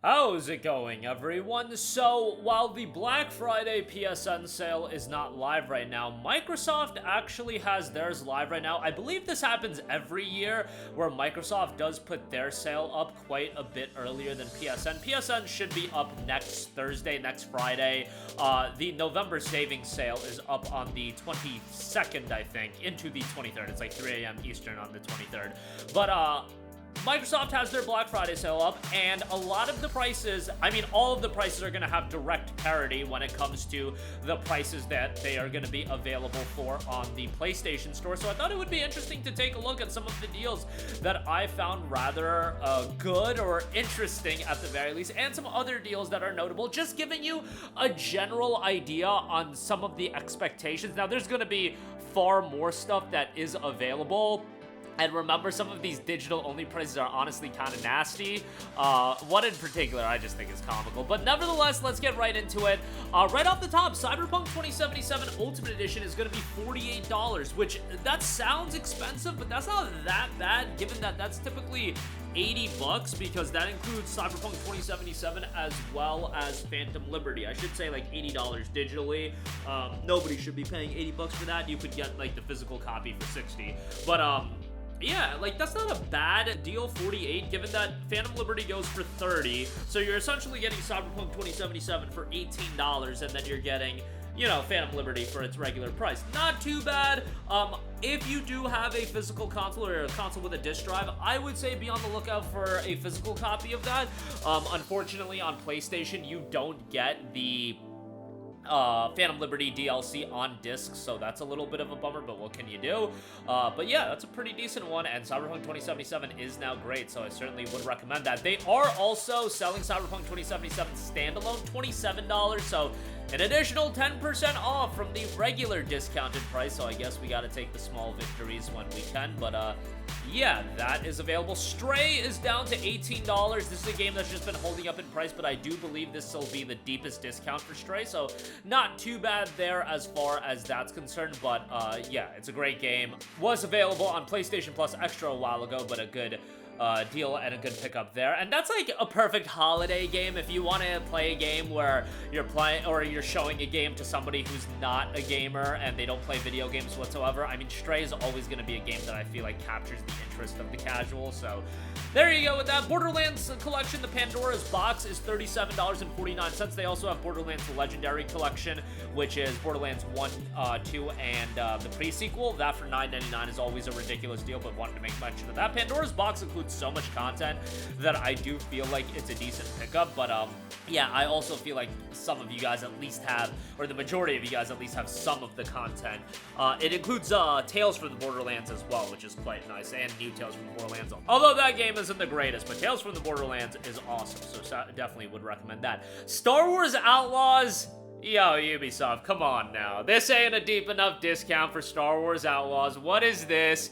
How's it going, everyone? So, while the Black Friday PSN sale is not live right now, Microsoft actually has theirs live right now. I believe this happens every year, where Microsoft does put their sale up quite a bit earlier than PSN. PSN should be up next Thursday, next Friday. The November savings sale is up on the 22nd, I think, into the 23rd. It's like 3 a.m. Eastern on the 23rd. But, Microsoft has their Black Friday sale up, and a lot of the prices, all of the prices are going to have direct parity when it comes to the prices that they are going to be available for on the PlayStation Store. So I thought it would be interesting to take a look at some of the deals that I found rather good or interesting at the very least, and some other deals that are notable, just giving you a general idea on some of the expectations. Now, there's going to be far more stuff that is available. And remember, some of these digital-only prices are honestly kind of nasty. One in particular I just think is comical. But nevertheless, let's get right into it. Right off the top, Cyberpunk 2077 Ultimate Edition is going to be $48, which that sounds expensive, but that's not that bad, given that that's typically $80, because that includes Cyberpunk 2077 as well as Phantom Liberty. I should say like $80 digitally. Nobody should be paying $80 for that. You could get like the physical copy for $60. But yeah, like, that's not a bad deal, 48, given that Phantom Liberty goes for 30, so you're essentially getting Cyberpunk 2077 for $18, and then you're getting, you know, Phantom Liberty for its regular price. Not too bad. If you do have a physical console or a console with a disc drive, I would say be on the lookout for a physical copy of that. Unfortunately, on PlayStation, you don't get the Phantom Liberty DLC on disc, so that's a little bit of a bummer, but what can you do? But yeah, that's a pretty decent one, and Cyberpunk 2077 is now great, so I certainly would recommend that. They are also selling Cyberpunk 2077 standalone, $27, so an additional 10% off from the regular discounted price, so I guess we gotta take the small victories when we can, but yeah, that is available. Stray is down to $18. This is a game that's just been holding up in price, but I do believe this will be the deepest discount for Stray, so not too bad there as far as that's concerned, but yeah, it's a great game. Was available on PlayStation Plus Extra a while ago, but a good deal and a good pickup there. And that's like a perfect holiday game if you want to play a game where you're playing or you're showing a game to somebody who's not a gamer and they don't play video games whatsoever. I mean, Stray is always going to be a game that I feel like captures the interest of the casual, so there you go with that. Borderlands Collection, the Pandora's Box, is $37.49. They also have Borderlands the Legendary Collection, which is Borderlands 1, 2, and the pre-sequel. That for $9.99 is always a ridiculous deal, but wanted to make mention of that. Pandora's Box includes so much content that I do feel like it's a decent pickup, but yeah, I also feel like some of you guys at least have, or the majority of you guys at least have some of the content. It includes Tales from the Borderlands as well, which is quite nice, and New Tales from the Borderlands. Although that game isn't the greatest, but Tales from the Borderlands is awesome, so definitely would recommend that. Star Wars Outlaws. Yo, Ubisoft, come on now. This ain't a deep enough discount for Star Wars Outlaws. What is this?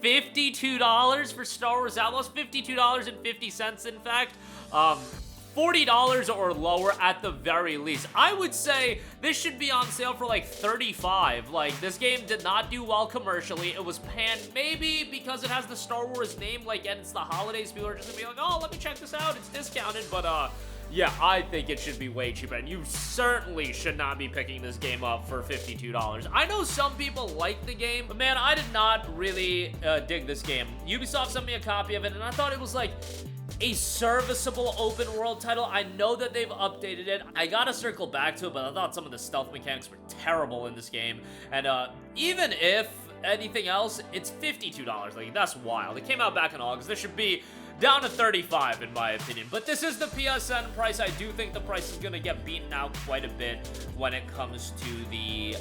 $52 for Star Wars Outlaws? $52.50, in fact. $40 or lower at the very least. I would say this should be on sale for like $35. Like, this game did not do well commercially. It was panned maybe because it has the Star Wars name, like, and it's the holidays. People are just gonna be like, oh, let me check this out. It's discounted, but yeah, I think it should be way cheaper, and you certainly should not be picking this game up for $52. I know some people like the game, but man, I did not really dig this game. Ubisoft sent me a copy of it, and I thought it was like a serviceable open world title. I know that they've updated it. I gotta circle back to it, but I thought some of the stealth mechanics were terrible in this game, and even if anything else, it's $52. Like, that's wild. It came out back in August. This should be down to $35 in my opinion, but this is the PSN price. I do think the price is gonna get beaten out quite a bit when it comes to the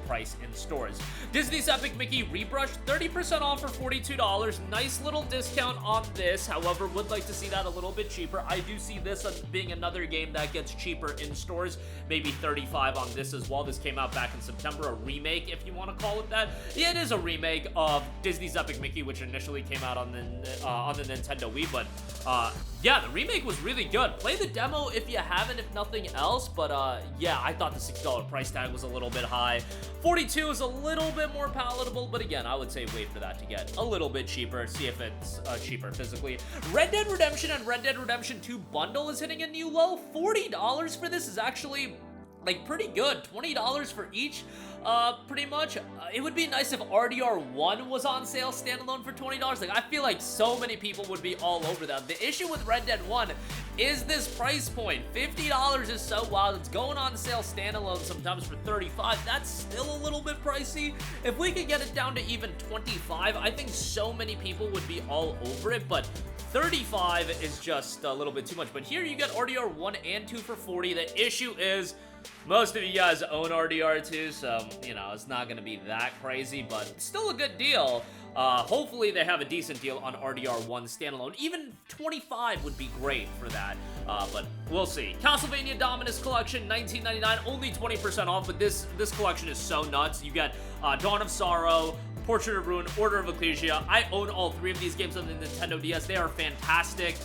price in stores. Disney's Epic Mickey Rebrushed, 30% off for $42. Nice little discount on this. However, would like to see that a little bit cheaper. I do see this as being another game that gets cheaper in stores, maybe $35 on this as well. This came out back in September, a remake if you want to call it that. Yeah, it is a remake of Disney's Epic Mickey, which initially came out on on the Nintendo Wii, but yeah, the remake was really good. Play the demo if you haven't, if nothing else, but yeah, I thought the $60 price tag was a little bit high. $42 is a little bit more palatable, but again, I would say wait for that to get a little bit cheaper, see if it's cheaper physically. Red Dead Redemption and Red Dead Redemption 2 bundle is hitting a new low. $40 for this is actually like pretty good. $20 for each, pretty much. It would be nice if RDR1 was on sale standalone for $20. Like, I feel like so many people would be all over that. The issue with Red Dead 1 is this price point. $50 is so wild. It's going on sale standalone sometimes for $35. That's still a little bit pricey. If we could get it down to even $25, I think so many people would be all over it, but $35 is just a little bit too much. But here you get RDR 1 and 2 for $40. The issue is most of you guys own RDR2, so, you know, it's not going to be that crazy, but still a good deal. Hopefully they have a decent deal on RDR1 standalone. Even 25 would be great for that, but we'll see. Castlevania Dominus Collection, $19.99, only 20% off, but this collection is so nuts. You get Dawn of Sorrow, Portrait of Ruin, Order of Ecclesia. I own all three of these games on the Nintendo DS. They are fantastic.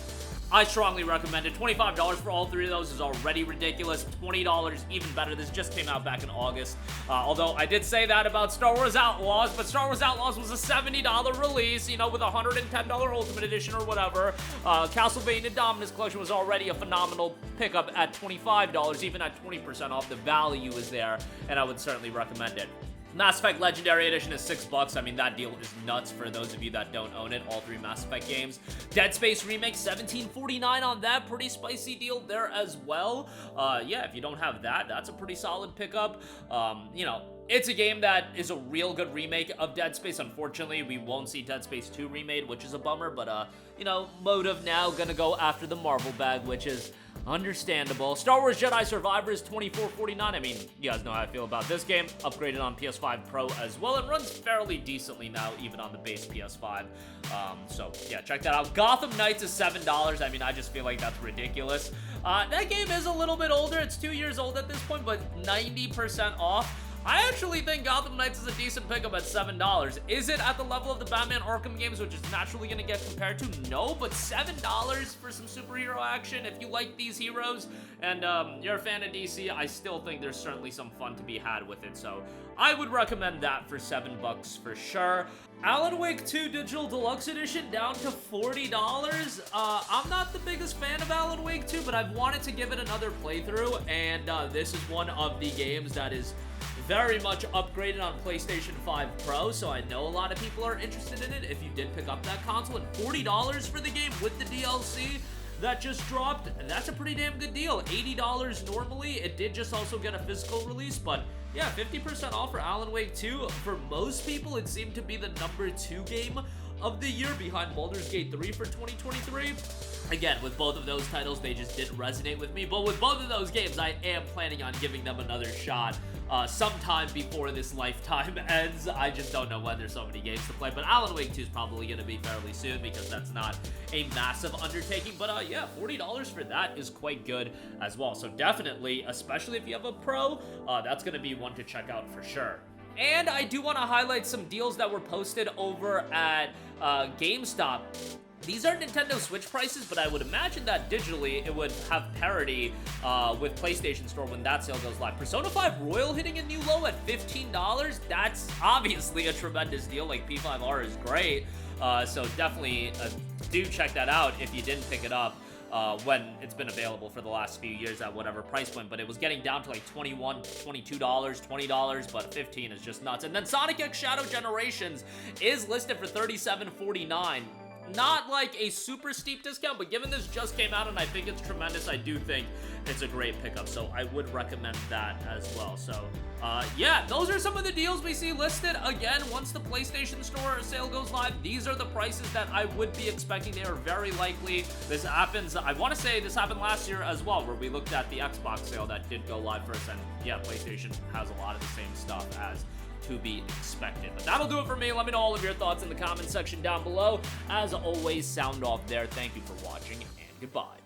I strongly recommend it. $25 for all three of those is already ridiculous. $20 even better. This just came out back in August. Although I did say that about Star Wars Outlaws, but Star Wars Outlaws was a $70 release, you know, with a $110 Ultimate Edition or whatever. Castlevania Dominus Collection was already a phenomenal pickup at $25. Even at 20% off, the value is there, and I would certainly recommend it. Mass Effect Legendary Edition is $6. I mean, that deal is nuts for those of you that don't own it. All three Mass Effect games. Dead Space Remake, $17.49 on that. Pretty spicy deal there as well. Yeah, if you don't have that, that's a pretty solid pickup. You know, it's a game that is a real good remake of Dead Space. Unfortunately, we won't see Dead Space 2 remade, which is a bummer, but, you know, Motive now gonna go after the Marvel bag, which is understandable. Star Wars Jedi Survivor is $24.49. I mean, you guys know how I feel about this game. Upgraded on PS5 Pro as well. It runs fairly decently now, even on the base PS5. So, yeah, check that out. Gotham Knights is $7. I mean, I just feel like that's ridiculous. That game is a little bit older. It's 2 years old at this point, but 90% off. I actually think Gotham Knights is a decent pickup at $7. Is it at the level of the Batman Arkham games, which is naturally going to get compared to? No, but $7 for some superhero action. If you like these heroes and you're a fan of DC, I still think there's certainly some fun to be had with it. So I would recommend that for $7 for sure. Alan Wake 2 Digital Deluxe Edition down to $40. I'm not the biggest fan of Alan Wake 2, but I've wanted to give it another playthrough, and this is one of the games that is very much upgraded on PlayStation 5 Pro, so I know a lot of people are interested in it if you did pick up that console. And $40 for the game with the DLC that just dropped, that's a pretty damn good deal. $80 normally. It did just also get a physical release, but yeah, 50% off for Alan Wake 2. For most people, it seemed to be the #2 game of the year behind Baldur's Gate 3 for 2023. Again, with both of those titles, they just didn't resonate with me, but with both of those games, I am planning on giving them another shot sometime before this lifetime ends. I just don't know when. There's so many games to play, but Alan Wake 2 is probably going to be fairly soon because that's not a massive undertaking, but yeah, $40 for that is quite good as well. So definitely, especially if you have a Pro, that's going to be one to check out for sure. And I do want to highlight some deals that were posted over at GameStop. These are Nintendo Switch prices, but I would imagine that digitally it would have parity with PlayStation Store when that sale goes live. Persona 5 Royal hitting a new low at $15. That's obviously a tremendous deal. Like, P5R is great, so definitely do check that out if you didn't pick it up when it's been available for the last few years at whatever price point. But it was getting down to like $21, $22, $20, but $15 is just nuts. And then Sonic X Shadow Generations is listed for $37.49. Not like a super steep discount, but given this just came out and I think it's tremendous, I do think it's a great pickup. So I would recommend that as well. So yeah, those are some of the deals we see listed. Again, once the PlayStation Store sale goes live, these are the prices that I would be expecting. They are very likely. This happens, I want to say this happened last year as well, where we looked at the Xbox sale that did go live first, and yeah, PlayStation has a lot of the same stuff as to be expected. But that'll do it for me. Let me know all of your thoughts in the comment section down below. As always, sound off there. Thank you for watching, and goodbye.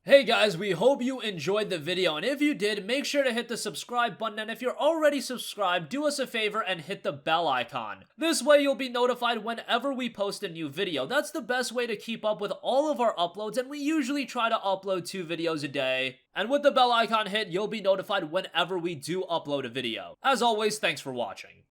Hey guys, we hope you enjoyed the video, and if you did, make sure to hit the subscribe button, and if you're already subscribed, do us a favor and hit the bell icon. This way you'll be notified whenever we post a new video. That's the best way to keep up with all of our uploads, and we usually try to upload 2 videos a day. And with the bell icon hit, you'll be notified whenever we do upload a video. As always, thanks for watching.